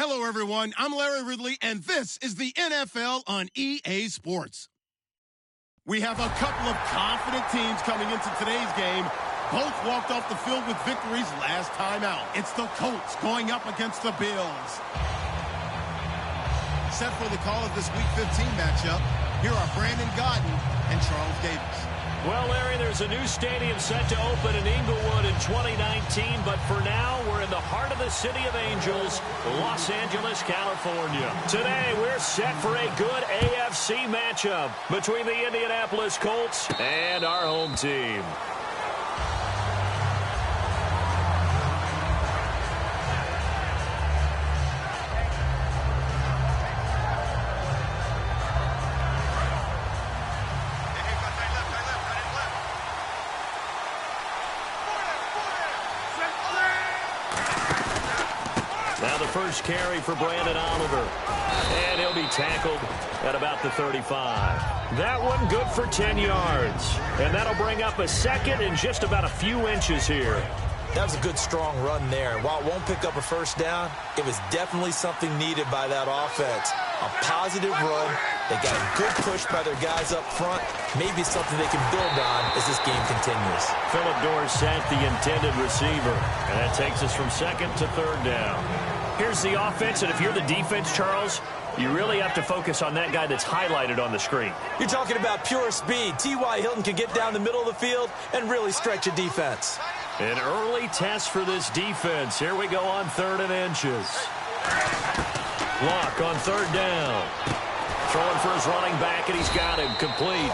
Hello, everyone. I'm Larry Ridley, and this is the NFL on EA Sports. We have a couple of confident teams coming into today's game. Both walked off the field with victories last time out. It's the Colts going up against the Bills. Set for the call of this Week 15 matchup, here are Brandon Gaudin and Charles Davis. Well, Larry, there's a new stadium set to open in Inglewood in 2019, but for now, we're in the heart of the City of Angels, Los Angeles, California. Today, we're set for a good AFC matchup between the Indianapolis Colts and our home team. Now the first carry for Brandon Oliver. And he'll be tackled at about the 35. That one good for 10 yards. And that'll bring up a second in just about a few inches here. That was a good, strong run there. While it won't pick up a first down, it was definitely something needed by that offense. A positive run. They got a good push by their guys up front. Maybe something they can build on as this game continues. Phillip Dorsett, the intended receiver. And that takes us from second to third down. Here's the offense, and if you're the defense, Charles, you really have to focus on that guy that's highlighted on the screen. You're talking about pure speed. T.Y. Hilton can get down the middle of the field and really stretch a defense. An early test for this defense. Here we go on 3rd and inches. Lock on 3rd down. Throwing for his running back, and he's got him complete.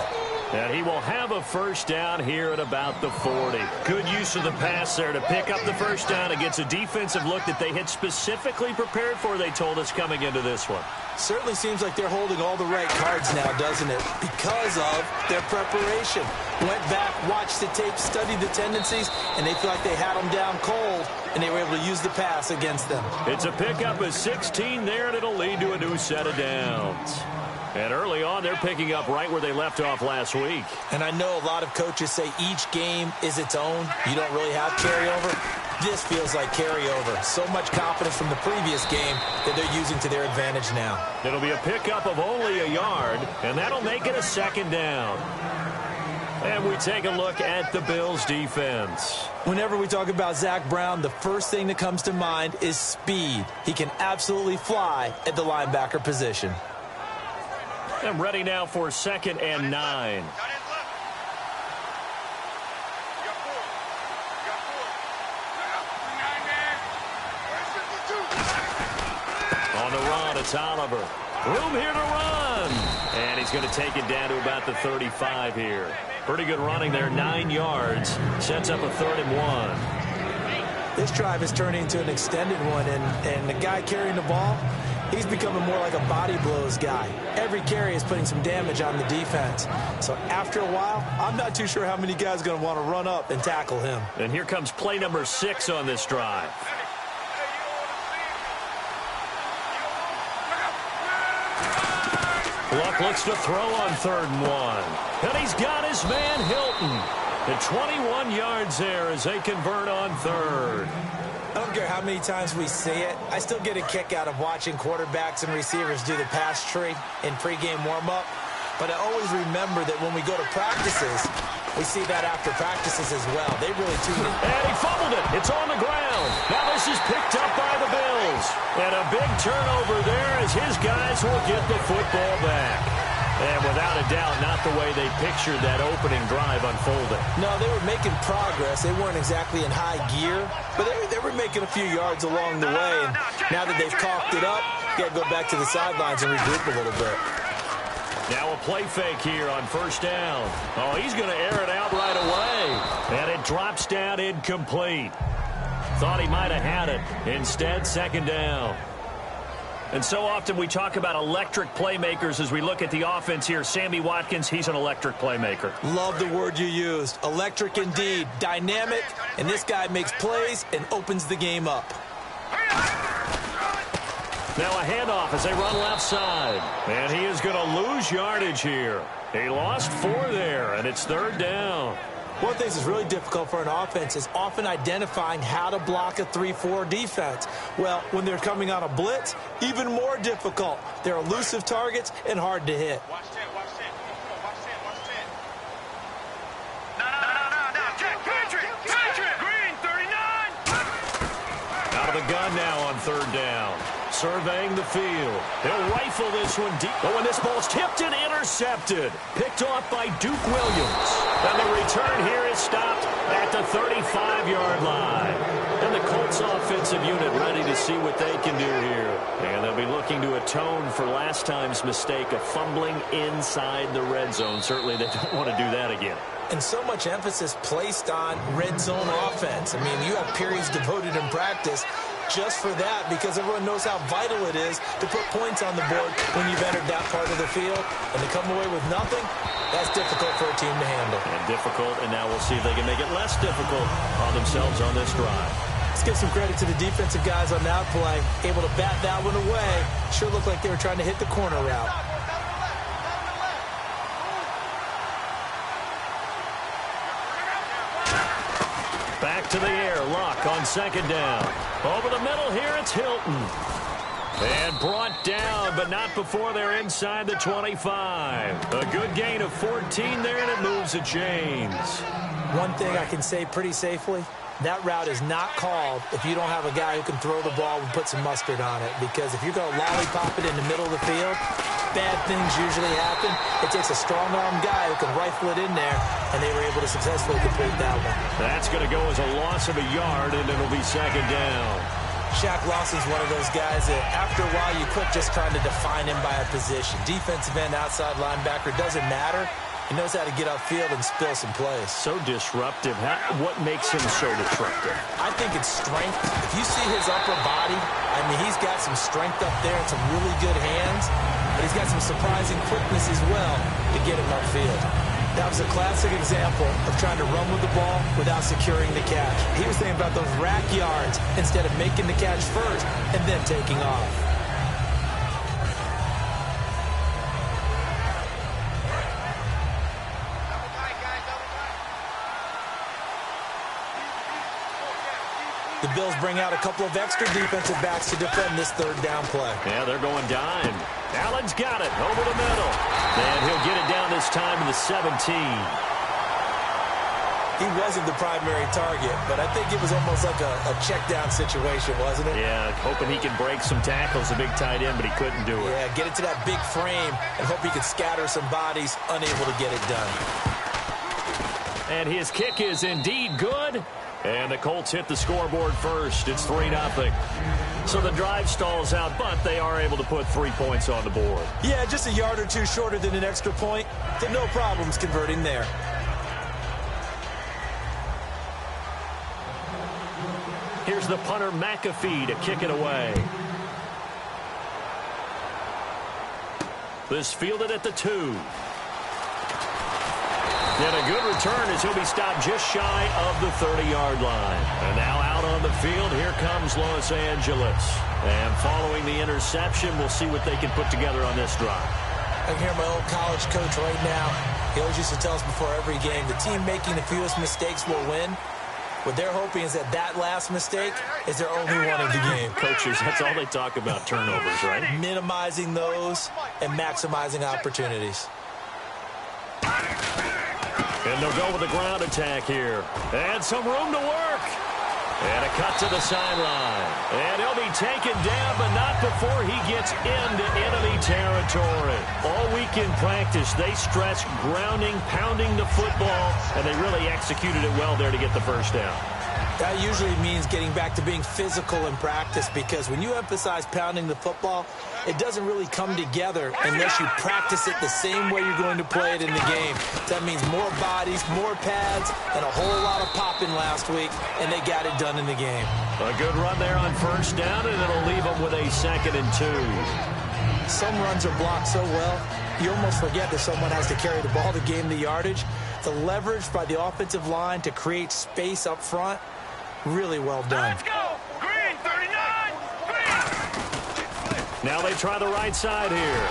And he will have a first down here at about the 40. Good use of the pass there to pick up the first down against a defensive look that they had specifically prepared for, they told us, coming into this one. Certainly seems like they're holding all the right cards now, doesn't it? Because of their preparation. Went back, watched the tape, studied the tendencies, and they feel like they had them down cold, and they were able to use the pass against them. It's a pickup of 16 there, and it'll lead to a new set of downs. And early on, they're picking up right where they left off last week. And I know a lot of coaches say each game is its own. You don't really have carryover. This feels like carryover. So much confidence from the previous game that they're using to their advantage now. It'll be a pickup of only a yard, and that'll make it a second down. And we take a look at the Bills' defense. Whenever we talk about Zach Brown, the first thing that comes to mind is speed. He can absolutely fly at the linebacker position. I'm ready now for 2nd and 9. On the run, it's Oliver. Room here to run. And he's going to take it down to about the 35 here. Pretty good running there, 9 yards. Sets up a 3rd and 1. This drive is turning into an extended one, and the guy carrying the ball, he's becoming more like a body blows guy. Every carry is putting some damage on the defense. So after a while, I'm not too sure how many guys are going to want to run up and tackle him. And here comes play number 6 on this drive. Luck looks to throw on 3rd and 1. And he's got his man Hilton. At 21 yards there as they convert on 3rd. I don't care how many times we see it. I still get a kick out of watching quarterbacks and receivers do the pass tree in pregame warm-up. But I always remember that when we go to practices, we see that after practices as well. They really tune in. And he fumbled it. It's on the ground. Now this is picked up by the Bills. And a big turnover there as his guys will get the football back. And without a doubt, not the way they pictured that opening drive unfolding. No, they were making progress. They weren't exactly in high gear, but they were making a few yards along the way. And now that they've caulked it up, you got to go back to the sidelines and regroup a little bit. Now a play fake here on 1st down. Oh, he's going to air it out right away. And it drops down incomplete. Thought he might have had it. Instead, 2nd down. And so often we talk about electric playmakers as we look at the offense here. Sammy Watkins, he's an electric playmaker. Love the word you used. Electric indeed. Dynamic. And this guy makes plays and opens the game up. Now a handoff as they run left side. And he is going to lose yardage here. He lost 4 there, and it's 3rd down. One of the things that's really difficult for an offense is often identifying how to block a 3-4 defense. Well, when they're coming on a blitz, even more difficult. They're elusive targets and hard to hit. Watch that, watch that. Watch that, watch that. No. Jack Patrick, Green, 39. Out of the gun now on third down. Surveying the field. He'll rifle this one deep. Oh, and this ball's tipped and intercepted. Picked off by Duke Williams. And the return here is stopped at the 35-yard line. And the Colts offensive unit ready to see what they can do here. And they'll be looking to atone for last time's mistake of fumbling inside the red zone. Certainly they don't want to do that again. And so much emphasis placed on red zone offense. I mean, you have periods devoted in practice just for that, because everyone knows how vital it is to put points on the board when you've entered that part of the field. And to come away with nothing, that's difficult for a team to handle. And difficult, and now we'll see if they can make it less difficult on themselves on this drive. Let's give some credit to the defensive guys on that play. Able to bat that one away. Sure looked like they were trying to hit the corner route. Back to the air. Luck on second down. Over the middle here, it's Hilton. And brought down, but not before they're inside the 25. A good gain of 14 there, and it moves the chains. One thing I can say pretty safely, that route is not called if you don't have a guy who can throw the ball and put some mustard on it. Because if you're going to lollipop it in the middle of the field, bad things usually happen. It takes a strong-arm guy who can rifle it in there, and they were able to successfully complete that one. That's going to go as a loss of a yard, and it'll be second down. Shaq Lawson's one of those guys that after a while you quit just trying to define him by a position. Defensive end, outside linebacker, doesn't matter. He knows how to get upfield and spill some plays. So disruptive. What makes him so disruptive? I think it's strength. If you see his upper body, I mean, he's got some strength up there and some really good hands, but he's got some surprising quickness as well to get him upfield. That was a classic example of trying to run with the ball without securing the catch. He was thinking about those rack yards instead of making the catch first and then taking off. The Bills bring out a couple of extra defensive backs to defend this third down play. Yeah, they're going dime. Allen's got it over the middle. And he'll get it down this time to the 17. He wasn't the primary target, but I think it was almost like a check down situation, wasn't it? Yeah, hoping he could break some tackles, a big tight end, but he couldn't do it. Yeah, get it to that big frame and hope he could scatter some bodies, unable to get it done. And his kick is indeed good. And the Colts hit the scoreboard first. It's 3-0. So the drive stalls out, but they are able to put 3 points on the board. Yeah, just a yard or two shorter than an extra point. So no problems converting there. Here's the punter, McAfee, to kick it away. This fielded at the 2. And a good return as he'll be stopped just shy of the 30-yard line. And now out on the field, here comes Los Angeles. And following the interception, we'll see what they can put together on this drive. I can hear my old college coach right now. He always used to tell us before every game, the team making the fewest mistakes will win. What they're hoping is that last mistake is their only one of the game. Coaches, that's all they talk about, turnovers, right? Minimizing those and maximizing opportunities. And they'll go with a ground attack here. And some room to work. And a cut to the sideline. And he'll be taken down, but not before he gets into enemy territory. All week in practice, they stress grounding, pounding the football, and they really executed it well there to get the first down. That usually means getting back to being physical in practice, because when you emphasize pounding the football, it doesn't really come together unless you practice it the same way you're going to play it in the game. That means more bodies, more pads, and a whole lot of popping last week, and they got it done in the game. A good run there on first down, and it'll leave them with a 2nd and 2. Some runs are blocked so well, you almost forget that someone has to carry the ball to gain the yardage. The leverage by the offensive line to create space up front, really well done. Let's go! Green, 39! Green! Now they try the right side here.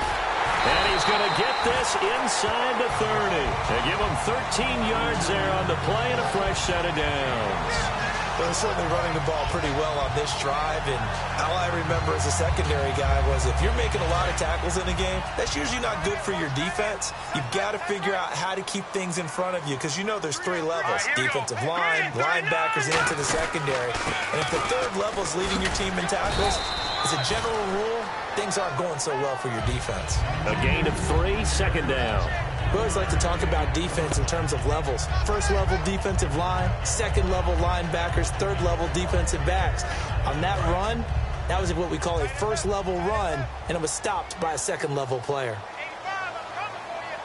And he's going to get this inside the 30. They give them 13 yards there on the play and a fresh set of downs. They're certainly running the ball pretty well on this drive, and all I remember as a secondary guy was if you're making a lot of tackles in a game, that's usually not good for your defense. You've got to figure out how to keep things in front of you because you know there's three levels, defensive line, linebackers, and into the secondary. And if the third level is leading your team in tackles, as a general rule, things aren't going so well for your defense. A gain of 3, second down. We always like to talk about defense in terms of levels. First level defensive line, second level linebackers, third level defensive backs. On that run, that was what we call a first level run, and it was stopped by a second level player.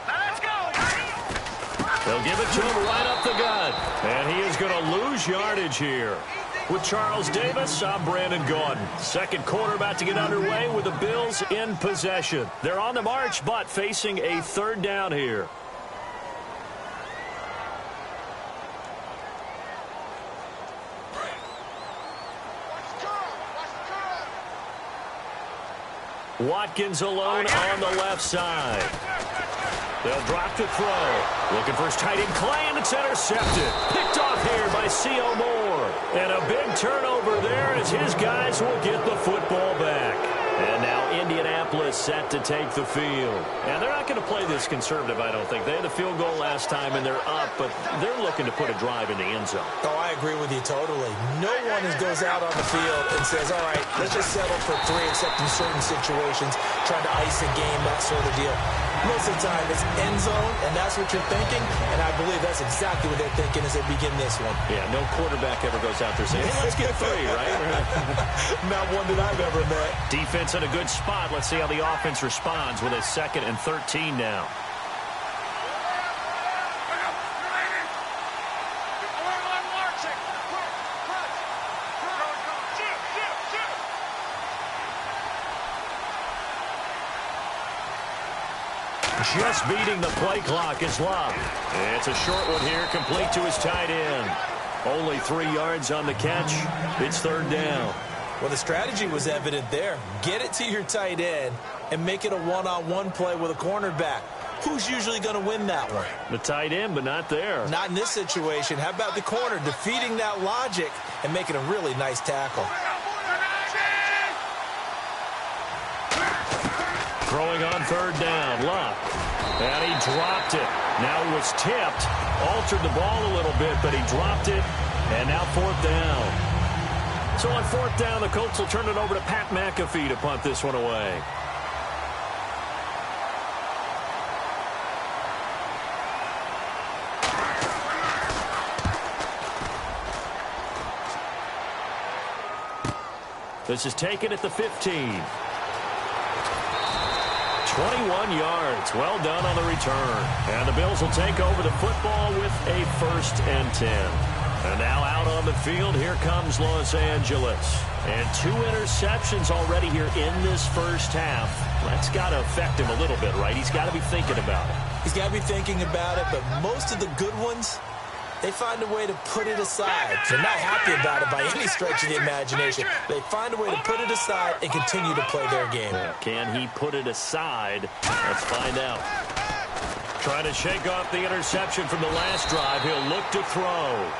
Let's go. They'll give it to him right up the gut. And he is going to lose yardage here. With Charles Davis, I'm Brandon Gaudin. Second quarter about to get underway with the Bills in possession. They're on the march, but facing a third down here. Watkins alone on the left side. They'll drop to throw. Looking for his tight end, Clay, and it's intercepted. Picked off here by C.O. Moore. And a big turnover there as his guys will get the football back. And now Indianapolis set to take the field. And they're not going to play this conservative, I don't think. They had the field goal last time, and they're up, but they're looking to put a drive in the end zone. Oh, I agree with you totally. No one goes out on the field and says, all right, let's just settle for 3, except in certain situations, trying to ice a game, that sort of deal. Most of the time, it's end zone, and that's what you're thinking, and I believe that's exactly what they're thinking as they begin this one. Yeah, no quarterback ever goes out there saying, hey, let's get 3, right? Not one that I've ever met. Defense in a good spot. Let's see how the offense responds with a 2nd and 13 now. Just beating the play clock is Love. It's a short one here, complete to his tight end. Only 3 yards on the catch. It's third down. Well, the strategy was evident there. Get it to your tight end and make it a one-on-one play with a cornerback. Who's usually going to win that one? The tight end, but not there. Not in this situation. How about the corner defeating that logic and making a really nice tackle? Throwing on third down, Luck. And he dropped it. Now it was tipped. Altered the ball a little bit, but he dropped it. And now fourth down. So on fourth down, the Colts will turn it over to Pat McAfee to punt this one away. This is taken at the 15. 21 yards. Well done on the return. And the Bills will take over the football with a 1st and 10. And now out on the field, here comes Los Angeles. And 2 interceptions already here in this first half. That's got to affect him a little bit, right? He's got to be thinking about it. He's got to be thinking about it, but most of the good ones, they find a way to put it aside. They're not happy about it by any stretch of the imagination. They find a way to put it aside and continue to play their game. Can he put it aside? Let's find out. Trying to shake off the interception from the last drive. He'll look to throw.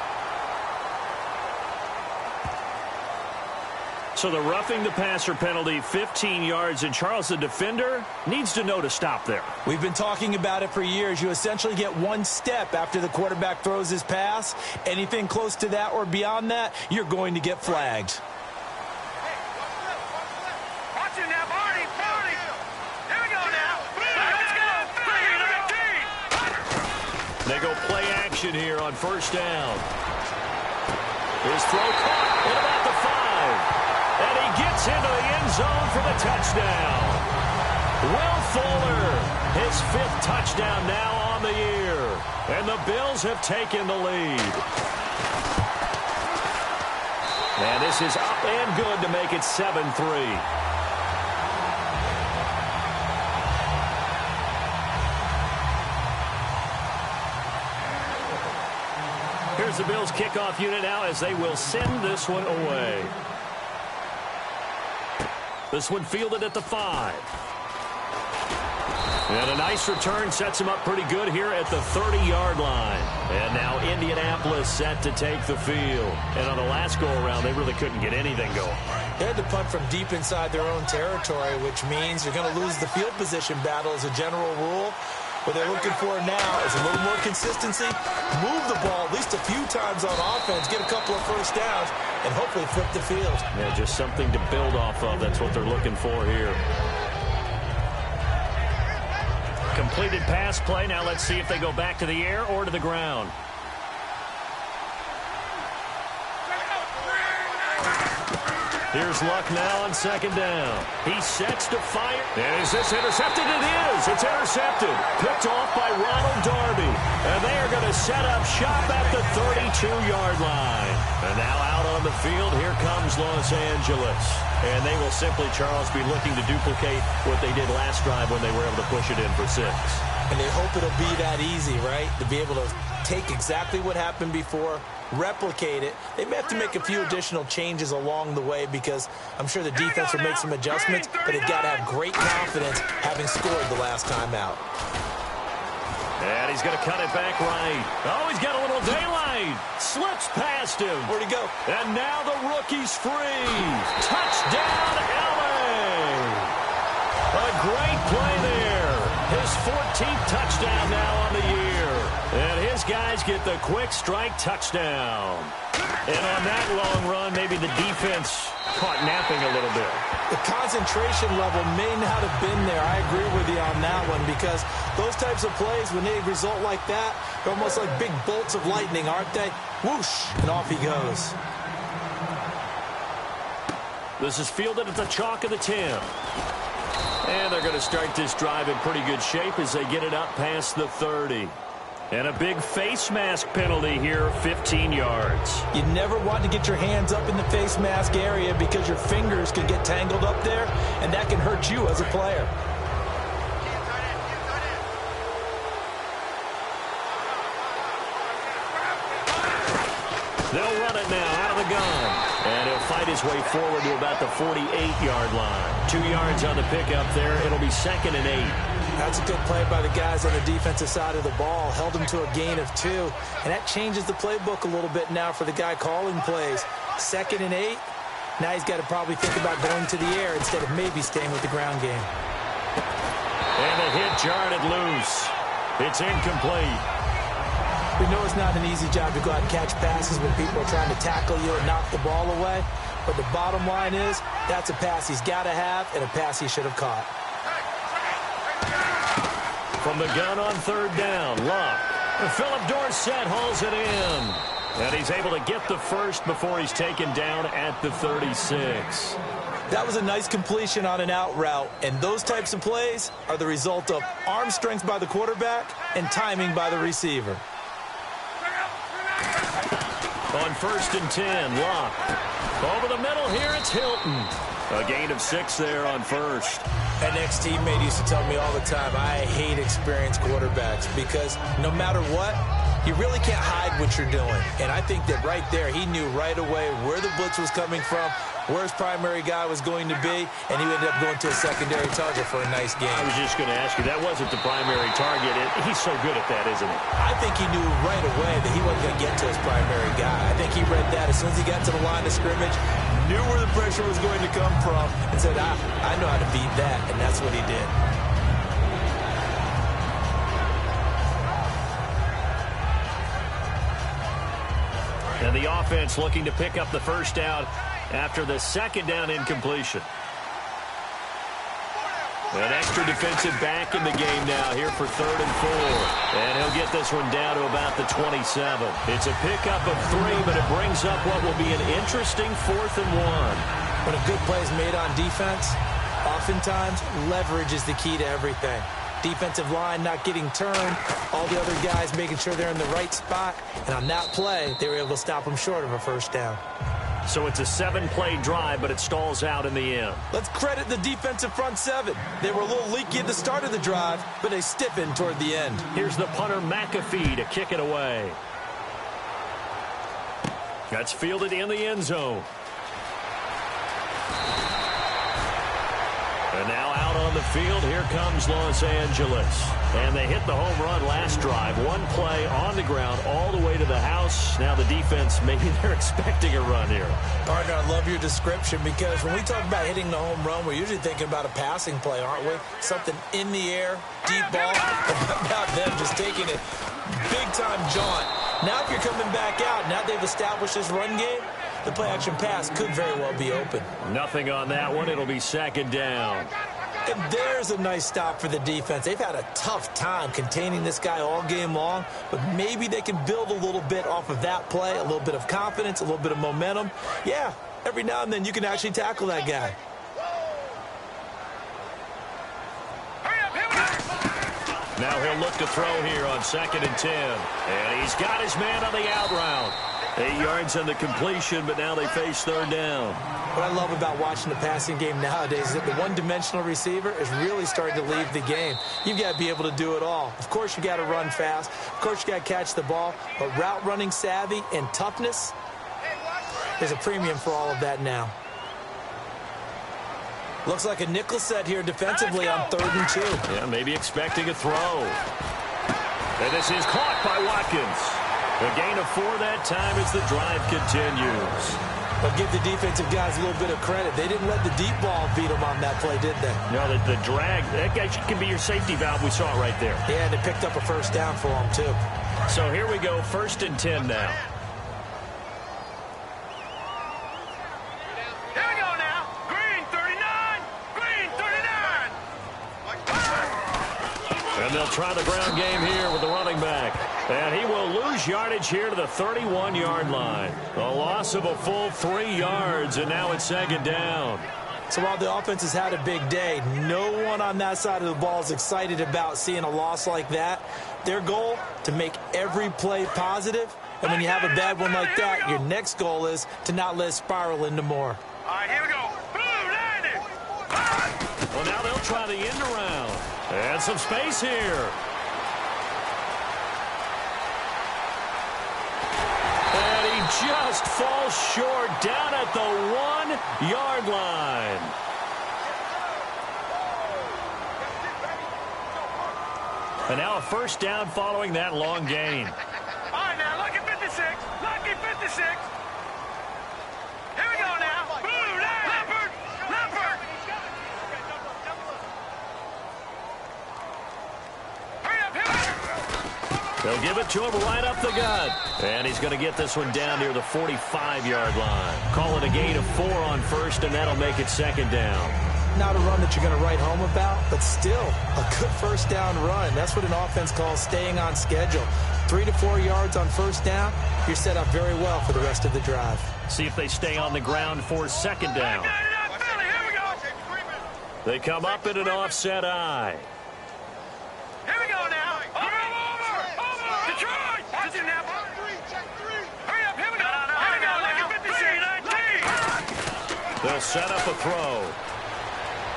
So the roughing the passer penalty, 15 yards, and Charles, the defender, needs to know to stop there. We've been talking about it for years. You essentially get 1 step after the quarterback throws his pass. Anything close to that or beyond that, you're going to get flagged. Watch it now, Barney. Here we go now. Let's go. They go play action here on first down. His throw caught at about the 5. And he gets into the end zone for the touchdown. Will Fuller, his 5th touchdown now on the year. And the Bills have taken the lead. And this is up and good to make it 7-3. Here's the Bills kickoff unit now as they will send this one away. This one fielded at the 5. And a nice return sets him up pretty good here at the 30-yard line. And now Indianapolis set to take the field. And on the last go-around, they really couldn't get anything going. They had to punt from deep inside their own territory, which means you're going to lose the field position battle as a general rule. What they're looking for now is a little more consistency, move the ball at least a few times on offense, get a couple of first downs, and hopefully flip the field. Yeah, just something to build off of. That's what they're looking for here. Completed pass play. Now let's see if they go back to the air or to the ground. Here's Luck now on second down. He sets to fire. And is this intercepted? It is. It's intercepted. Picked off by Ronald Darby. And they are going to set up shop at the 32-yard line. And now out on the field, here comes Los Angeles. And they will simply, Charles, be looking to duplicate what they did last drive when they were able to push it in for 6. And they hope it'll be that easy, right? To be able to take exactly what happened before, replicate it. They may have to make a few additional changes along the way because I'm sure the defense will make some adjustments, but they've got to have great confidence having scored the last time out. And he's going to cut it back right. Oh, he's got a little daylight. Slips past him. Where'd he go? And now the rookie's free. Touchdown, LA. A great play there. His 14th touchdown now on the year. And his guys get the quick strike touchdown. And on that long run, maybe the defense caught napping a little bit. The concentration level may not have been there. I agree with you on that one because those types of plays, when they result like that, they're almost like big bolts of lightning, aren't they? Whoosh, and off he goes. This is fielded at the chalk of the 10. And they're going to start this drive in pretty good shape as they get it up past the 30. And a big face mask penalty here, 15 yards. You never want to get your hands up in the face mask area because your fingers can get tangled up there, and that can hurt you as a player. They'll run it now out of the gun. And he'll fight his way forward to about the 48-yard line. 2 yards on the pickup there. It'll be 2nd and 8. That's a good play by the guys on the defensive side of the ball. Held him to a gain of 2. And that changes the playbook a little bit now for the guy calling plays. 2nd and 8. Now he's got to probably think about going to the air instead of maybe staying with the ground game. And the hit jarred it loose. It's incomplete. We know it's not an easy job to go out and catch passes when people are trying to tackle you and knock the ball away. But the bottom line is, that's a pass he's got to have and a pass he should have caught. From the gun on 3rd down, Luck. Philip Dorsett hauls it in. And he's able to get the first before he's taken down at the 36. That was a nice completion on an out route, and those types of plays are the result of arm strength by the quarterback and timing by the receiver. On 1st and 10, Luck. Over the middle here, it's Hilton. A gain of 6 there on 1st. An ex-teammate used to tell me all the time, I hate experienced quarterbacks because no matter what, you really can't hide what you're doing. And I think that right there, he knew right away where the blitz was coming from, where his primary guy was going to be, and he ended up going to a secondary target for a nice game. I was just going to ask you, that wasn't the primary target. He's so good at that, isn't he? I think he knew right away that he wasn't going to get to his primary guy. I think he read that as soon as he got to the line of scrimmage, knew where the pressure was going to come from, and said, I know how to beat that, and that's what he did. And the offense looking to pick up the first down after the 2nd down incompletion. An extra defensive back in the game now here for 3rd and 4. And he'll get this one down to about the 27. It's a pickup of 3, but it brings up what will be an interesting 4th and 1. When a good play is made on defense, oftentimes leverage is the key to everything. Defensive line not getting turned, all the other guys making sure they're in the right spot, and on that play, they were able to stop them short of a first down. So it's a 7-play drive, but it stalls out in the end. Let's credit the defensive front 7. They were a little leaky at the start of the drive, but they stiffened toward the end. Here's the punter McAfee to kick it away. That's fielded in the end zone. And now out on the field. Here comes Los Angeles. And they hit the home run last drive. One play on the ground all the way to the house. Now the defense, maybe they're expecting a run here. Partner, I love your description because when we talk about hitting the home run, we're usually thinking about a passing play, aren't we? Something in the air, deep ball. About them just taking it big-time jaunt. Now if you're coming back out, now they've established this run game, the play-action pass could very well be open. Nothing on that one. It'll be second down. And there's a nice stop for the defense. They've had a tough time containing this guy all game long, but maybe they can build a little bit off of that play, a little bit of confidence, a little bit of momentum. Yeah, every now and then you can actually tackle that guy. Now he'll look to throw here on 2nd and 10. And he's got his man on the out route. 8 yards on the completion, but now they face third down. What I love about watching the passing game nowadays is that the one-dimensional receiver is really starting to leave the game. You've got to be able to do it all. Of course, you got to run fast. Of course, you got to catch the ball. But route running savvy and toughness, there's a premium for all of that now. Looks like a nickel set here defensively on 3rd and 2. Yeah, maybe expecting a throw. And this is caught by Watkins. A gain of 4 that time as the drive continues. But give the defensive guys a little bit of credit. They didn't let the deep ball beat them on that play, did they? No, the drag, that guy can be your safety valve. We saw it right there. Yeah, and they picked up a first down for them, too. So here we go, 1st and 10 now. Here we go now. Green 39. Green 39. And they'll try the ground game here with the running back. And he will lose yardage here to the 31-yard line. A loss of a full 3 yards, and now it's 2nd down. So while the offense has had a big day, no one on that side of the ball is excited about seeing a loss like that. Their goal, to make every play positive. And when you have a bad one like that, your next goal is to not let it spiral into more. All right, here we go. Blue landed. Well, now they'll try the end around. And some space here. And he just falls short down at the 1-yard line. And now a first down following that long gain. All right, now, lucky 56. Lucky 56. Here we go now. Blue Leopard. Leopard. Hurry up, hurry up. They'll give it to him right up the gut. And he's going to get this one down near the 45-yard line. Call it a gain of 4 on 1st, and that'll make it 2nd down. Not a run that you're going to write home about, but still a good first down run. That's what an offense calls staying on schedule. 3 to 4 yards on first down, you're set up very well for the rest of the drive. See if they stay on the ground for 2nd down. They come up in an offset eye. Here we go now. Over. Detroit. That's it now. Hurry up, here we go. Here we go, lucky 56. They'll set up a throw.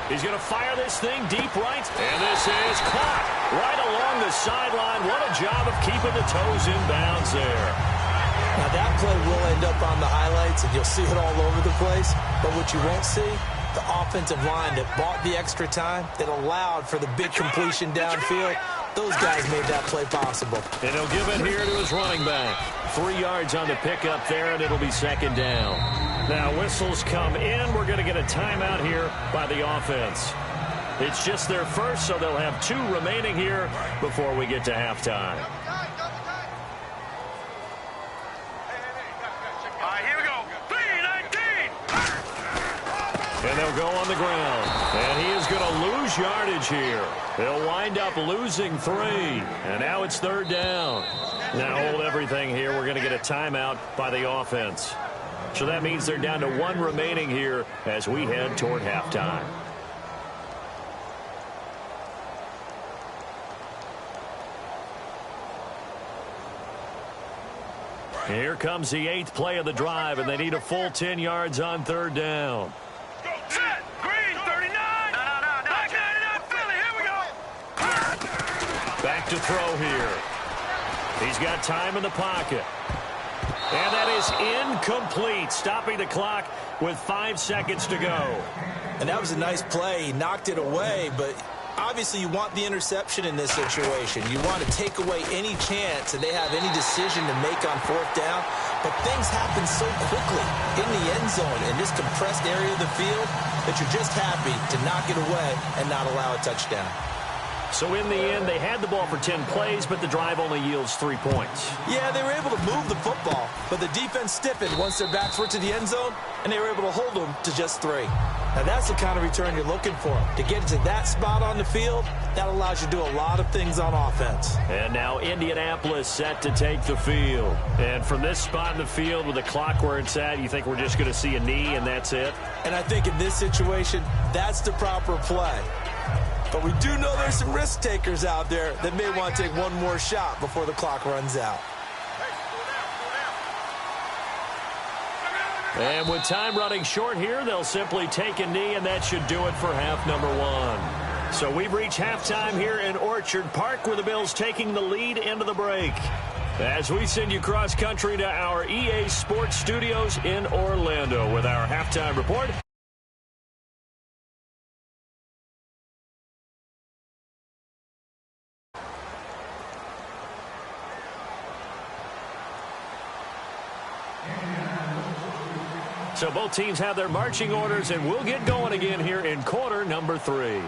He's going to fire this thing deep right. And this is caught right along the sideline. What a job of keeping the toes in bounds there. Now that play will end up on the highlights, and you'll see it all over the place. But what you won't see, the offensive line that bought the extra time, that allowed for the big completion downfield, those guys made that play possible. And he'll give it here to his running back. 3 yards on the pickup there, and it'll be 2nd down. Now whistles come in. We're going to get a timeout here by the offense. It's just their first, so they'll have 2 remaining here before we get to halftime. All right, here we go. 3-19. And they'll go on the ground. And he is going to lose yardage here. They'll wind up losing 3. And now it's 3rd down. Now hold everything here. We're going to get a timeout by the offense. So that means they're down to 1 remaining here as we head toward halftime. Here comes the 8th play of the drive, and they need a full 10 yards on 3rd down. Set. Green 39. No. Back 99 Philly. Here we go. Back to throw here. He's got time in the pocket. And that is incomplete, stopping the clock with 5 seconds to go. And that was a nice play. He knocked it away, but obviously you want the interception in this situation. You want to take away any chance that they have any decision to make on fourth down. But things happen so quickly in the end zone in this compressed area of the field that you're just happy to knock it away and not allow a touchdown. So in the end, they had the ball for 10 plays, but the drive only yields 3 points. Yeah, they were able to move the football, but the defense stiffened once their backs were to the end zone, and they were able to hold them to just 3. Now, that's the kind of return you're looking for. To get to that spot on the field, that allows you to do a lot of things on offense. And now Indianapolis set to take the field. And from this spot in the field with the clock where it's at, you think we're just going to see a knee and that's it? And I think in this situation, that's the proper play. But we do know there's some risk takers out there that may want to take one more shot before the clock runs out. And with time running short here, they'll simply take a knee, and that should do it for half number 1. So we've reached halftime here in Orchard Park, where the Bills taking the lead into the break. As we send you cross-country to our EA Sports Studios in Orlando with our halftime report. So both teams have their marching orders, and we'll get going again here in quarter number 3.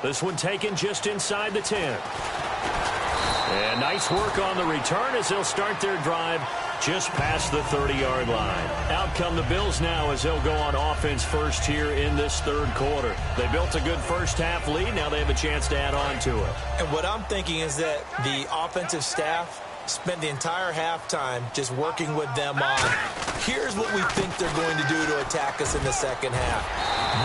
This one taken just inside the 10. And nice work on the return as they'll start their drive just past the 30-yard line. Out come the Bills now as they'll go on offense first here in this third quarter. They built a good first-half lead. Now they have a chance to add on to it. And what I'm thinking is that the offensive staff spent the entire halftime just working with them on, here's what we think they're going to do to attack us in the second half.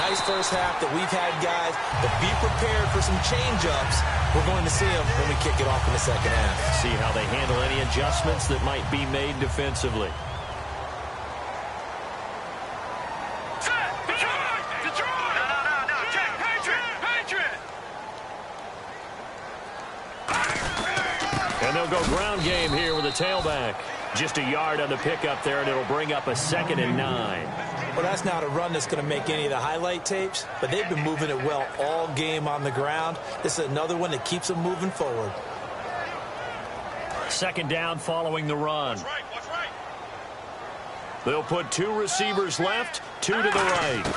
Nice first half that we've had, guys, but be prepared for some change-ups. We're going to see them when we kick it off in the second half. See how they handle any adjustments that might be made defensively. And they'll go ground game here with a tailback. Just a yard on the pickup there, and it'll bring up a 2nd and 9. Well, that's not a run that's going to make any of the highlight tapes, but they've been moving it well all game on the ground. This is another one that keeps them moving forward. 2nd down following the run. They'll put 2 receivers left, 2 to the right.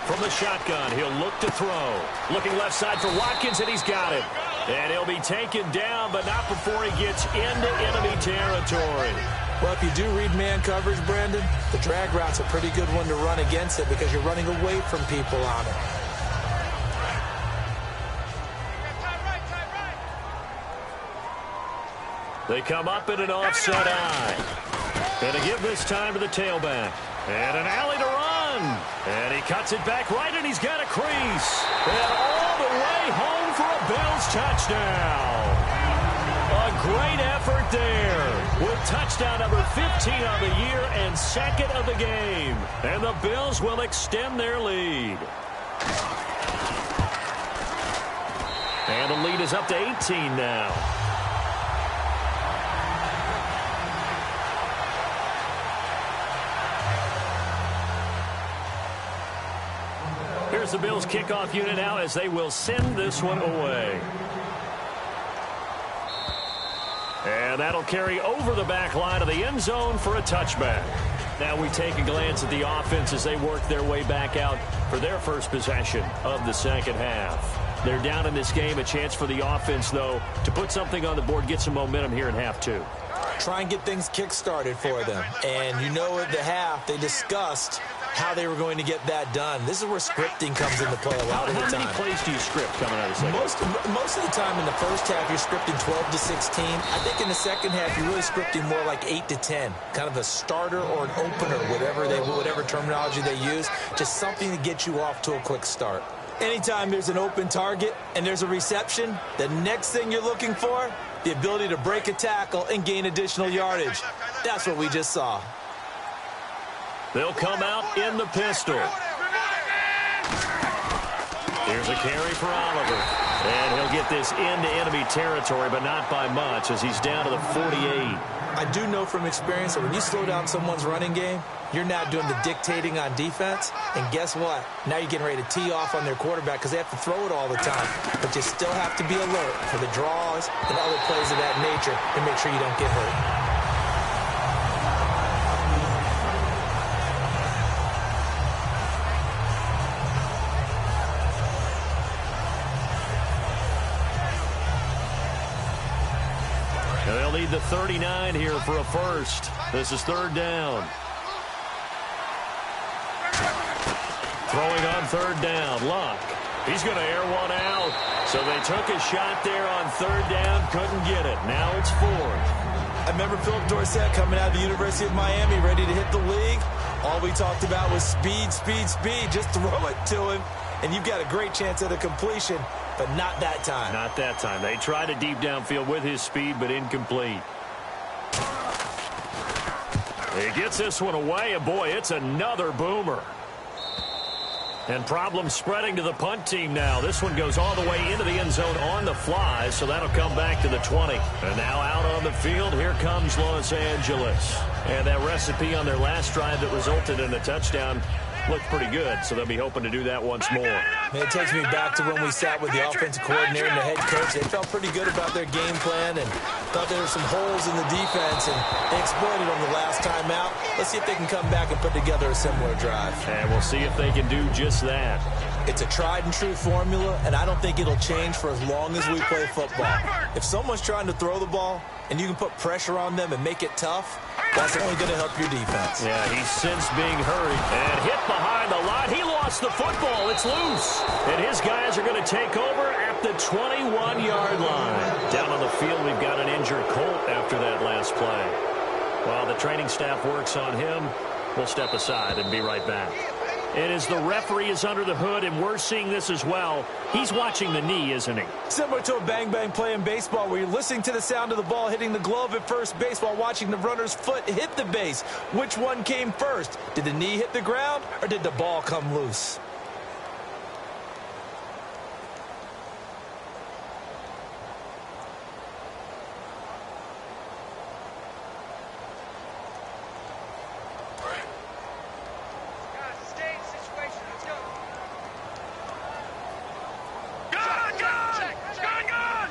From the shotgun, he'll look to throw. Looking left side for Watkins, and he's got it. And he'll be taken down, but not before he gets into enemy territory. Well, if you do read man coverage, Brandon, the drag route's a pretty good one to run against it because you're running away from people on it. They come up in an offset eye. And to give this time to the tailback. And an alley to run. And he cuts it back right, and he's got a crease. And all the way home for a Bills touchdown. A great effort there with touchdown number 15 on the year and 2nd of the game. And the Bills will extend their lead. And the lead is up to 18 now. Here's the Bills kickoff unit now as they will send this one away. And that'll carry over the back line of the end zone for a touchback. Now we take a glance at the offense as they work their way back out for their first possession of the second half. They're down in this game. A chance for the offense, though, to put something on the board, get some momentum here in half 2. Try and get things kick-started for them. And you know at the half, they discussed how they were going to get that done. This is where scripting comes into play a lot of the time. How many plays do you script coming out of the second? Most of the time in the first half, you're scripting 12 to 16. I think in the second half, you're really scripting more like 8 to 10. Kind of a starter or an opener, whatever terminology they use. Just something to get you off to a quick start. Anytime there's an open target and there's a reception, the next thing you're looking for, the ability to break a tackle and gain additional yardage. That's what we just saw. They'll come out in the pistol. Here's a carry for Oliver. And he'll get this into enemy territory, but not by much as he's down to the 48. I do know from experience that when you slow down someone's running game, you're not doing the dictating on defense. And guess what? Now you're getting ready to tee off on their quarterback because they have to throw it all the time. But you still have to be alert for the draws and other plays of that nature to make sure you don't get hurt. They'll need the 39 here for a first. This is third down. Throwing on third down, Luck. He's going to air one out. So they took a shot there on third down, couldn't get it. Now it's fourth. I remember Philip Dorsett coming out of the University of Miami, ready to hit the league. All we talked about was speed, speed, speed. Just throw it to him, and you've got a great chance at a completion. But not that time. Not that time. They tried a deep downfield with his speed, but incomplete. He gets this one away, and boy, it's another boomer. And problems spreading to the punt team now. This one goes all the way into the end zone on the fly, so that'll come back to the 20. And now out on the field, here comes Los Angeles. And that recipe on their last drive that resulted in a touchdown looked pretty good, so they'll be hoping to do that once more. Man, it takes me back to when we sat with the offensive coordinator and the head coach. They felt pretty good about their game plan and thought there were some holes in the defense, and they exploited them the last time out. Let's see if they can come back and put together a similar drive. And we'll see if they can do just that. It's a tried-and-true formula, and I don't think it'll change for as long as we play football. If someone's trying to throw the ball and you can put pressure on them and make it tough, that's only going to help your defense. Yeah, he's since being hurried and hit behind the line. He lost the football. It's loose. And his guys are going to take over at the 21-yard line. Down on the field, we've got an injured Colt after that last play. While the training staff works on him, we'll step aside and be right back. And as the referee is under the hood, and we're seeing this as well, he's watching the knee, isn't he? Similar to a bang-bang play in baseball where you're listening to the sound of the ball hitting the glove at first base while watching the runner's foot hit the base. Which one came first? Did the knee hit the ground, or did the ball come loose?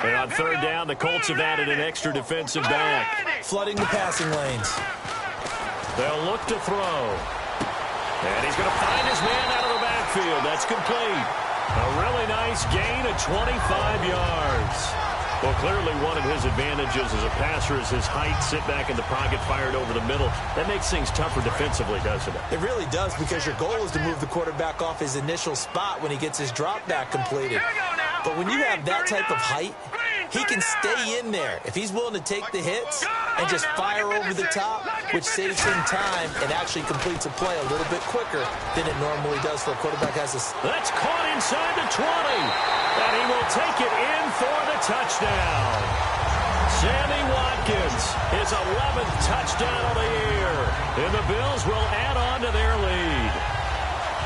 And on third down, the Colts have added an extra defensive back. Flooding the passing lanes. They'll look to throw. And he's going to find his man out of the backfield. That's complete. A really nice gain of 25 yards. Well, clearly one of his advantages as a passer is his height. Sit back in the pocket, fired over the middle. That makes things tougher defensively, doesn't it? It really does, because your goal is to move the quarterback off his initial spot when he gets his drop back completed. But when you have that type of height, he can stay in there if he's willing to take the hits and just fire over the top, which saves him time and actually completes a play a little bit quicker than it normally does for a quarterback. That's caught inside the 20, and he will take it in for the touchdown. Sammy Watkins, his 11th touchdown of the year, and the Bills will add on to their lead.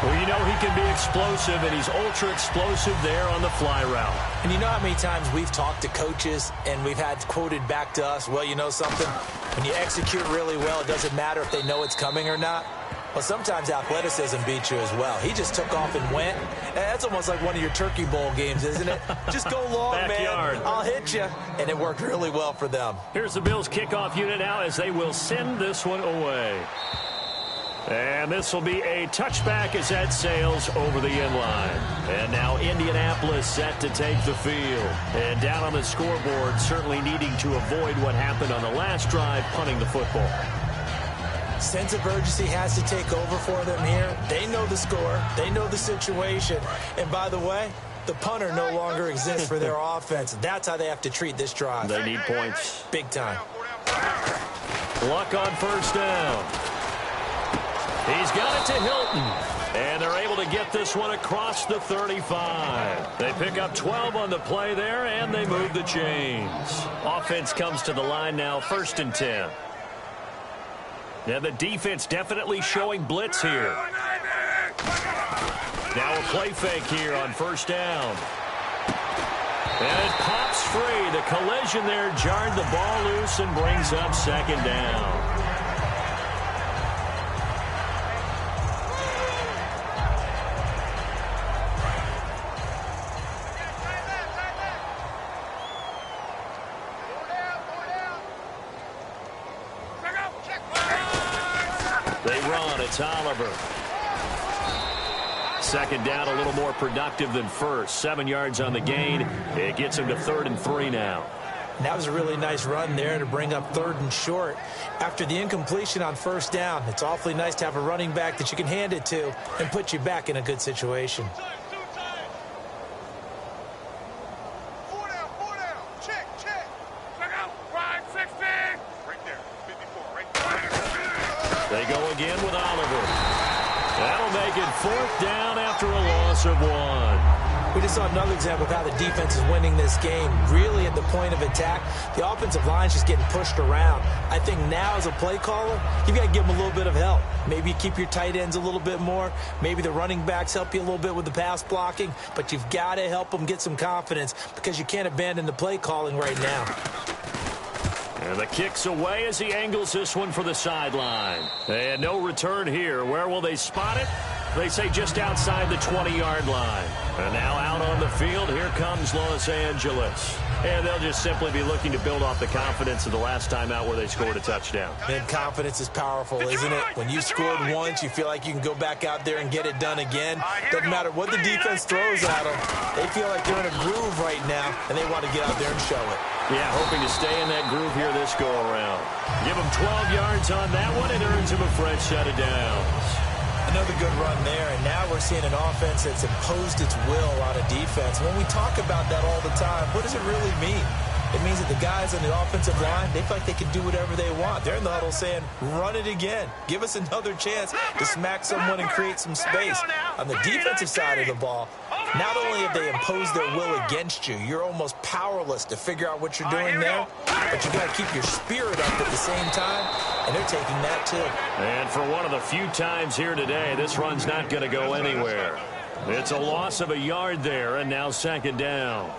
Well, you know he can be explosive, and he's ultra-explosive there on the fly route. And you know how many times we've talked to coaches and we've had quoted back to us, well, you know something? When you execute really well, it doesn't matter if they know it's coming or not. Well, sometimes athleticism beats you as well. He just took off and went. That's almost like one of your Turkey Bowl games, isn't it? Just go long, Backyard. man. I'll hit you. And it worked really well for them. Here's the Bills kickoff unit now as they will send this one away. And this will be a touchback as that sails over the end line. And now Indianapolis set to take the field. And down on the scoreboard, certainly needing to avoid what happened on the last drive, punting the football. Sense of urgency has to take over for them here. They know the score. They know the situation. And by the way, the punter no longer exists for their offense. That's how they have to treat this drive. They need points. Big time. Luck on first down. He's got it to Hilton. And they're able to get this one across the 35. They pick up 12 on the play there, and they move the chains. Offense comes to the line now, 1st and 10. And the defense definitely showing blitz here. Now a play fake here on first down. And it pops free. The collision there jarred the ball loose and brings up second down. They run. It's Oliver. Second down, a little more productive than first. 7 yards on the gain. It gets him to 3rd and 3 now. And that was a really nice run there to bring up 3rd and short. After the incompletion on first down, it's awfully nice to have a running back that you can hand it to and put you back in a good situation. They go again with Oliver. That'll make it 4th down after a loss of 1. We just saw another example of how the defense is winning this game. Really at the point of attack, the offensive line's just getting pushed around. I think now as a play caller, you've got to give them a little bit of help. Maybe you keep your tight ends a little bit more. Maybe the running backs help you a little bit with the pass blocking. But you've got to help them get some confidence because you can't abandon the play calling right now. And the kick's away as he angles this one for the sideline. And no return here. Where will they spot it? They say just outside the 20-yard line. And now out on the field, here comes Los Angeles. And they'll just simply be looking to build off the confidence of the last time out where they scored a touchdown. And confidence is powerful, isn't it? When you scored once, you feel like you can go back out there and get it done again. Doesn't matter what the defense throws at them. They feel like they're in a groove right now, and they want to get out there and show it. Yeah, hoping to stay in that groove here this go-around. Give him 12 yards on that one. It earns him a fresh set of downs. Another good run there, and now we're seeing an offense that's imposed its will on a defense. When we talk about that all the time, what does it really mean? It means that the guys on the offensive line, they feel like they can do whatever they want. They're in the huddle saying, run it again. Give us another chance to smack someone and create some space. On the defensive side of the ball, not only have they imposed their will against you, you're almost powerless to figure out what you're doing there, but you got to keep your spirit up at the same time, and they're taking that too. And for one of the few times here today, this run's not going to go anywhere. It's a loss of a yard there, and now second down.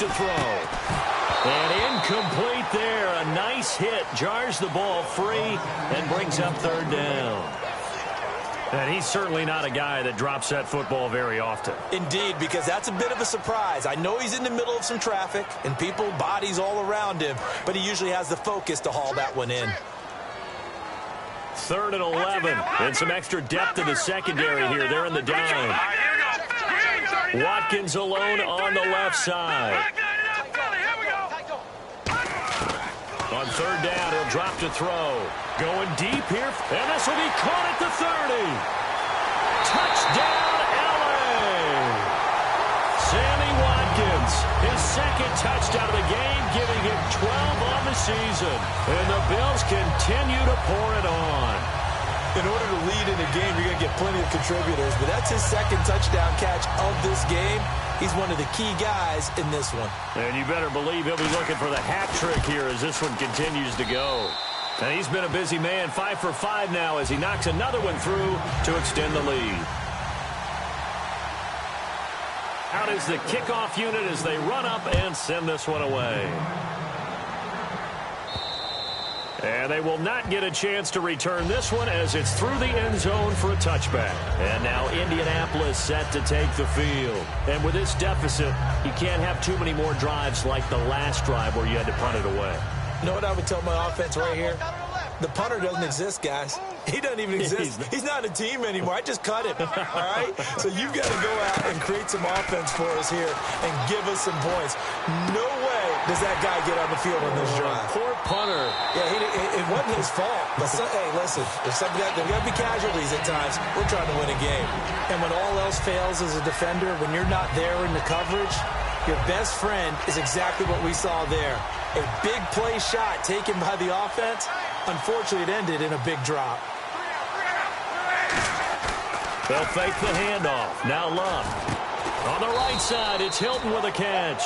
To throw. And incomplete there. A nice hit. Jars the ball free and brings up 3rd down. And he's certainly not a guy that drops that football very often. Indeed, because that's a bit of a surprise. I know he's in the middle of some traffic and people, bodies all around him, but he usually has the focus to haul that one in. 3rd and 11. And some extra depth in the secondary here. They're in the dime. Watkins alone on the left side. On 3rd down, he'll drop to throw. Going deep here, and this will be caught at the 30. Touchdown, L.A. Sammy Watkins, his 2nd touchdown of the game, giving him 12 on the season. And the Bills continue to pour it on. In order to lead in a game, you're going to get plenty of contributors, but that's his 2nd touchdown catch of this game. He's one of the key guys in this one. And you better believe he'll be looking for the hat trick here as this one continues to go. And he's been a busy man, 5 for 5 now as he knocks another one through to extend the lead. Out is the kickoff unit as they run up and send this one away. And they will not get a chance to return this one as it's through the end zone for a touchback. And now Indianapolis set to take the field. And with this deficit, you can't have too many more drives like the last drive where you had to punt it away. You know what I would tell my offense right here? The punter doesn't exist, guys. He doesn't even exist. He's not a team anymore. I just cut him, all right? So you've got to go out and create some offense for us here and give us some points. No way does that guy get on the field on this drive? Poor punter. Yeah, it wasn't his fault. But, hey, listen, there's got to be casualties at times. We're trying to win a game. And when all else fails as a defender, when you're not there in the coverage, your best friend is exactly what we saw there. A big play shot taken by the offense. Unfortunately, it ended in a big drop. They'll fake the handoff. Now Luck. On the right side, it's Hilton with a catch.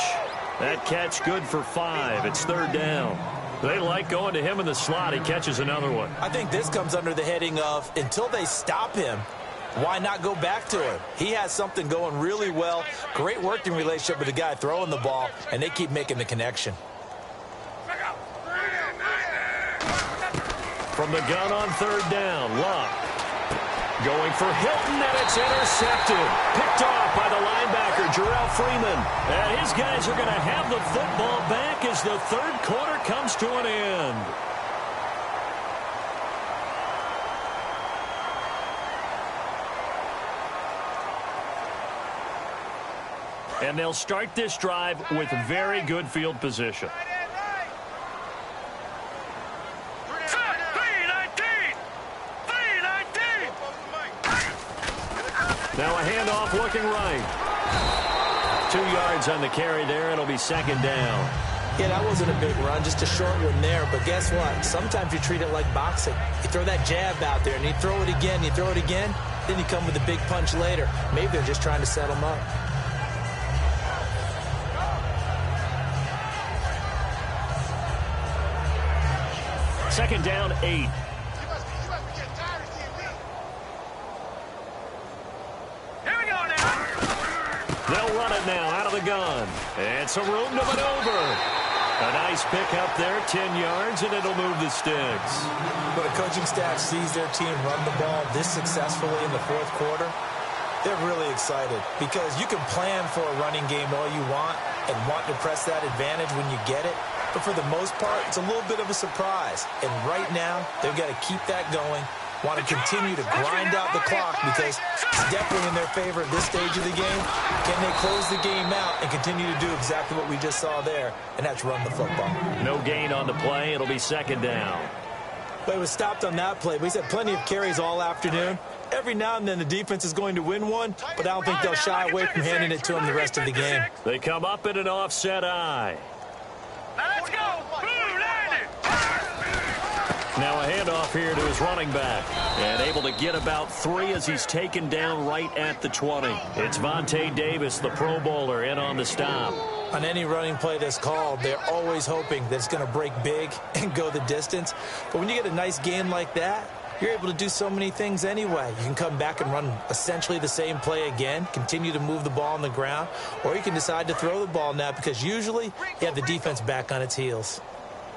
That catch good for 5. It's 3rd down. They like going to him in the slot. He catches another one. I think this comes under the heading of, until they stop him, why not go back to him? He has something going really well. Great working relationship with the guy throwing the ball, and they keep making the connection. From the gun on 3rd down, Luck. Going for Hilton, and it's intercepted. Picked off by the linebacker, Jarrell Freeman. And his guys are going to have the football back as the 3rd quarter comes to an end. And they'll start this drive with very good field position. Now a handoff looking right. 2 yards on the carry there. It'll be 2nd down. Yeah, that wasn't a big run, just a short one there. But guess what? Sometimes you treat it like boxing. You throw that jab out there, and you throw it again, then you come with a big punch later. Maybe they're just trying to set them up. Second down, 8. They'll run it now out of the gun. And some room to maneuver. A nice pick up there, 10 yards, and it'll move the sticks. When a coaching staff sees their team run the ball this successfully in the 4th quarter, they're really excited because you can plan for a running game all you want and want to press that advantage when you get it. But for the most part, it's a little bit of a surprise. And right now, they've got to keep that going. Want to continue to grind out the clock because it's definitely in their favor at this stage of the game. Can they close the game out and continue to do exactly what we just saw there, and that's run the football? No gain on the play. It'll be 2nd down. But it was stopped on that play. We had plenty of carries all afternoon. Every now and then the defense is going to win one, but I don't think they'll shy away from handing it to them the rest of the game. They come up in an offset eye. Now let's go. Now a handoff here to his running back. And able to get about 3 as he's taken down right at the 20. It's Vontae Davis, the Pro Bowler, in on the stop. On any running play that's called, they're always hoping that it's going to break big and go the distance. But when you get a nice gain like that, you're able to do so many things anyway. You can come back and run essentially the same play again, continue to move the ball on the ground, or you can decide to throw the ball now because usually you have the defense back on its heels.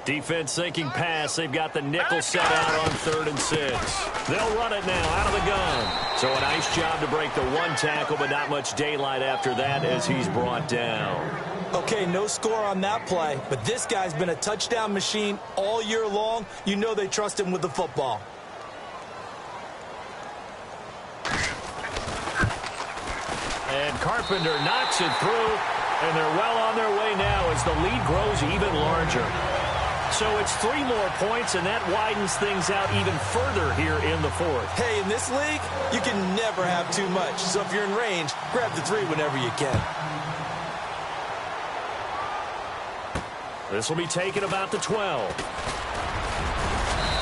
Defense thinking pass. They've got the nickel set out on 3rd and 6. They'll run it now out of the gun. So a nice job to break the 1 tackle, but not much daylight after that as he's brought down. Okay, no score on that play, but this guy's been a touchdown machine all year long. You know they trust him with the football. And Carpenter knocks it through, and they're well on their way now as the lead grows even larger. So it's 3 more points, and that widens things out even further here in the 4th. Hey, in this league, you can never have too much. So if you're in range, grab the 3 whenever you can. This will be taken about the 12.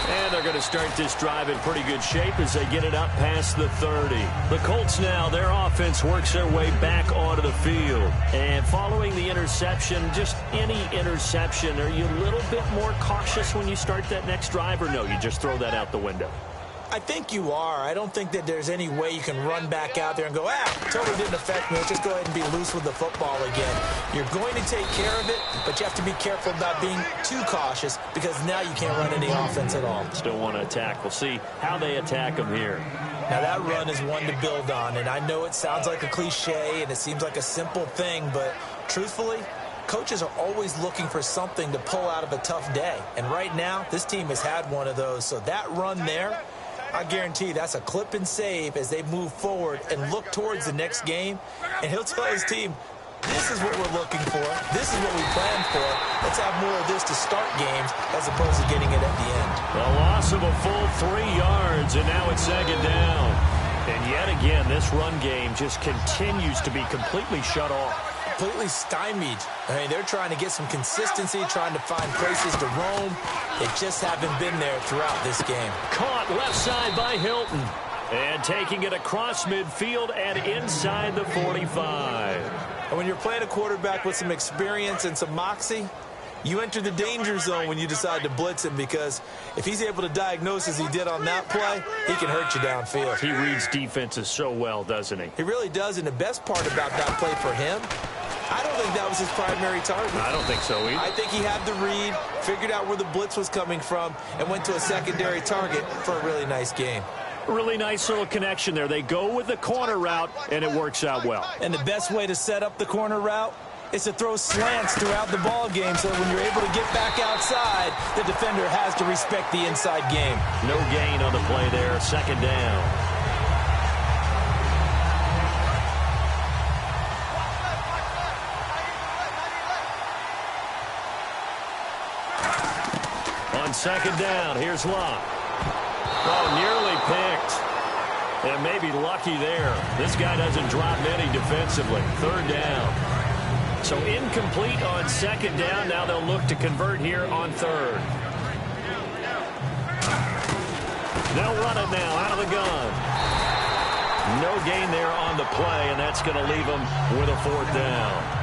And they're going to start this drive in pretty good shape as they get it up past the 30. The Colts now, their offense works their way back onto the field. And following the interception, just any interception, are you a little bit more cautious when you start that next drive, or no, you just throw that out the window? I think you are. I don't think that there's any way you can run back out there and go, totally didn't affect me. Let's just go ahead and be loose with the football again. You're going to take care of it, but you have to be careful about being too cautious because now you can't run any offense at all. Still want to attack. We'll see how they attack them here. Now that run is one to build on, and I know it sounds like a cliche and it seems like a simple thing, but truthfully, coaches are always looking for something to pull out of a tough day. And right now, this team has had one of those. So that run there, I guarantee that's a clip and save as they move forward and look towards the next game. And he'll tell his team, This is what we're looking for. This is what we planned for. Let's have more of this to start games as opposed to getting it at the end. A loss of a full 3 yards, and now it's second down. And yet again, this run game just continues to be completely shut off. Completely stymied. I mean, they're trying to get some consistency, trying to find places to roam. They just haven't been there throughout this game. Caught left side by Hilton. And taking it across midfield and inside the 45. And when you're playing a quarterback with some experience and some moxie, you enter the danger zone when you decide to blitz him, because if he's able to diagnose as he did on that play, he can hurt you downfield. He reads defenses so well, doesn't he? He really does, and the best part about that play for him, I don't think that was his primary target. I don't think so either. I think he had the read, figured out where the blitz was coming from, and went to a secondary target for a really nice game. Really nice little connection there. They go with the corner route, and it works out well. And the best way to set up the corner route is to throw slants throughout the ball game, so that when you're able to get back outside, the defender has to respect the inside game. No gain on the play there. Second down. On second down, here's Locke. Oh, nearly picked. And maybe lucky there. This guy doesn't drop many defensively. Third down. So incomplete on second down. Now they'll look to convert here on third. They'll run it now out of the gun. No gain there on the play, and that's going to leave them with a fourth down.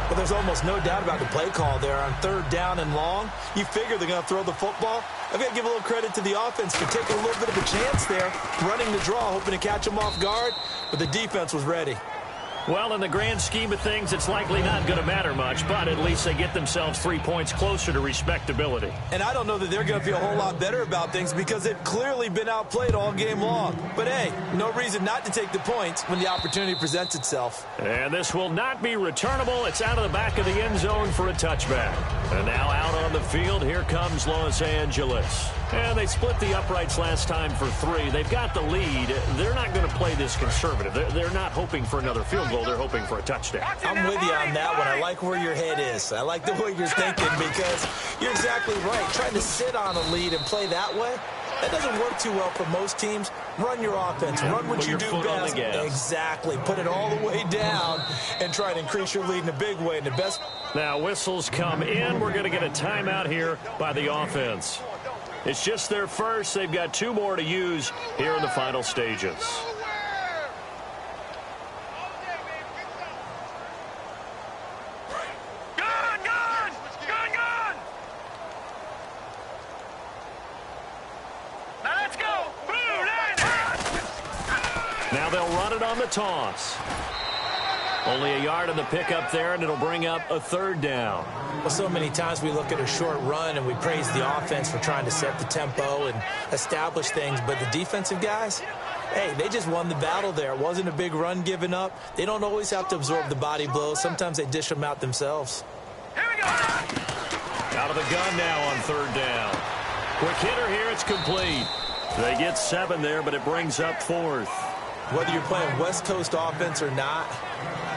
But there's almost no doubt about the play call there on third down and long. You figure they're going to throw the football. I've got to give a little credit to the offense for taking a little bit of a chance there, running the draw, hoping to catch them off guard, but the defense was ready. Well, in the grand scheme of things, it's likely not going to matter much, but at least they get themselves 3 points closer to respectability. And I don't know that they're going to feel a whole lot better about things, because they've clearly been outplayed all game long. But, hey, no reason not to take the points when the opportunity presents itself. And this will not be returnable. It's out of the back of the end zone for a touchback. And now out on the field, here comes Los Angeles. And they split the uprights last time for 3. They've got the lead. They're not going to play this conservative. They're not hoping for another field goal. They're hoping for a touchdown. I'm with you on that one. I like where your head is. I like the way you're thinking, because you're exactly right. Trying to sit on a lead and play that way, that doesn't work too well for most teams. Run your offense. Run what you do best. Exactly. Put it all the way down and try to increase your lead in a big way. And the best. Now whistles come in. We're going to get a timeout here by the offense. It's just their first. They've got 2 more to use here in the final stages. Now they'll run it on the toss. Only a yard on the pickup there, and it'll bring up a third down. Well, so many times we look at a short run and we praise the offense for trying to set the tempo and establish things, but the defensive guys, hey, they just won the battle there. It wasn't a big run given up. They don't always have to absorb the body blows. Sometimes they dish them out themselves. Here we go. Out of the gun now on third down. Quick hitter here, it's complete. They get 7 there, but it brings up 4th. Whether you're playing West Coast offense or not,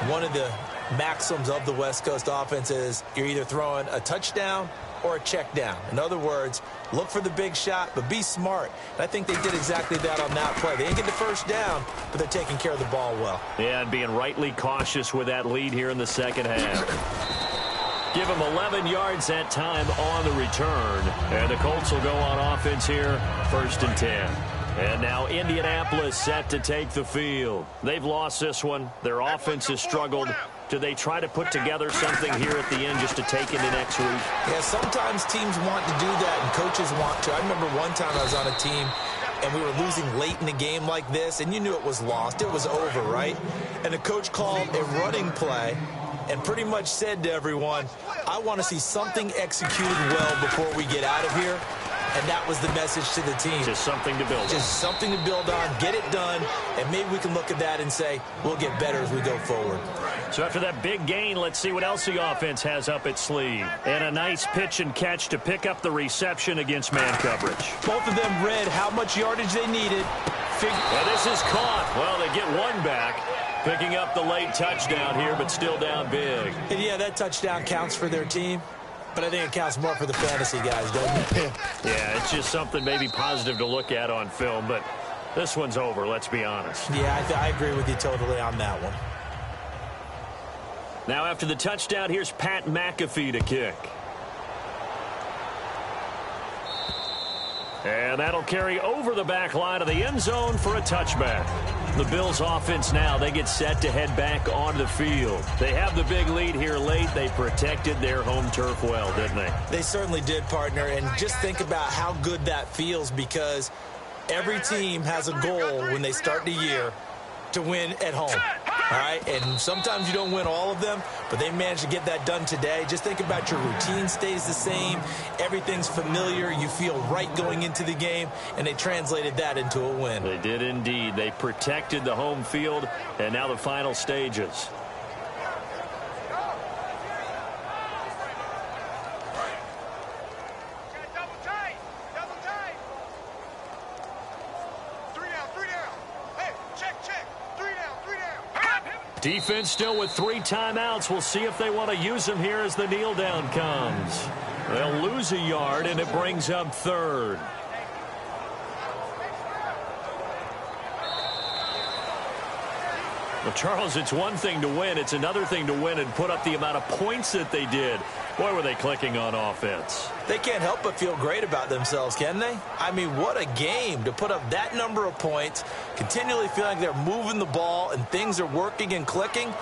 one of the maxims of the West Coast offense is you're either throwing a touchdown or a check down. In other words, look for the big shot, but be smart. And I think they did exactly that on that play. They didn't get the first down, but they're taking care of the ball well. Yeah, and being rightly cautious with that lead here in the second half. Give them 11 yards that time on the return. And the Colts will go on offense here, 1st and 10. And now Indianapolis set to take the field. They've lost this one. Their offense has struggled. Do they try to put together something here at the end just to take into next week? Yeah, sometimes teams want to do that and coaches want to. I remember one time I was on a team and we were losing late in the game like this, and you knew it was lost. It was over, right? And the coach called a running play and pretty much said to everyone, I want to see something executed well before we get out of here. And that was the message to the team. Just something to build on. Just something to build on, get it done, and maybe we can look at that and say, we'll get better as we go forward. So after that big gain, let's see what else the offense has up its sleeve. And a nice pitch and catch to pick up the reception against man coverage. Both of them read how much yardage they needed. And this is caught. Well, they get 1 back. Picking up the late touchdown here, but still down big. And yeah, that touchdown counts for their team, but I think it counts more for the fantasy guys, doesn't it? Yeah, it's just something maybe positive to look at on film, but this one's over, let's be honest. Yeah, I agree with you totally on that one. Now after the touchdown, here's Pat McAfee to kick. And that'll carry over the back line of the end zone for a touchback. The Bills offense now, they get set to head back onto the field. They have the big lead here late. They protected their home turf well, didn't they? They certainly did, partner. And just think about how good that feels, because every team has a goal when they start the year to win at home. All right, and sometimes you don't win all of them, but they managed to get that done today. Just think about your routine stays the same. Everything's familiar. You feel right going into the game, and they translated that into a win. They did indeed. They protected the home field, and now the final stages. Defense still with 3 timeouts. We'll see if they want to use them here as the kneel down comes. They'll lose a yard, and it brings up 3rd. Well, Charles, it's one thing to win. It's another thing to win and put up the amount of points that they did. Boy, were they clicking on offense. They can't help but feel great about themselves, can they? I mean, what a game to put up that number of points, continually feeling like they're moving the ball and things are working and clicking.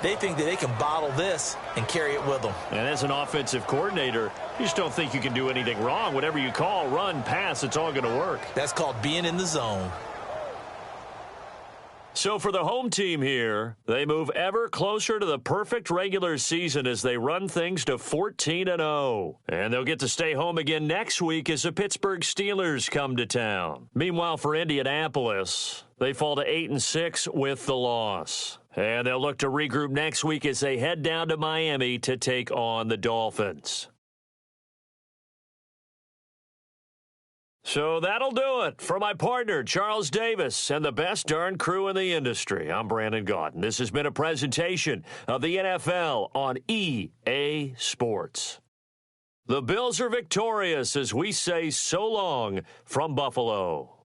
They think that they can bottle this and carry it with them. And as an offensive coordinator, you just don't think you can do anything wrong. Whatever you call, run, pass, it's all going to work. That's called being in the zone. So for the home team here, they move ever closer to the perfect regular season as they run things to 14-0. And they'll get to stay home again next week as the Pittsburgh Steelers come to town. Meanwhile, for Indianapolis, they fall to 8-6 with the loss. And they'll look to regroup next week as they head down to Miami to take on the Dolphins. So that'll do it. For my partner, Charles Davis, and the best darn crew in the industry, I'm Brandon Gaudin. This has been a presentation of the NFL on EA Sports. The Bills are victorious as we say so long from Buffalo.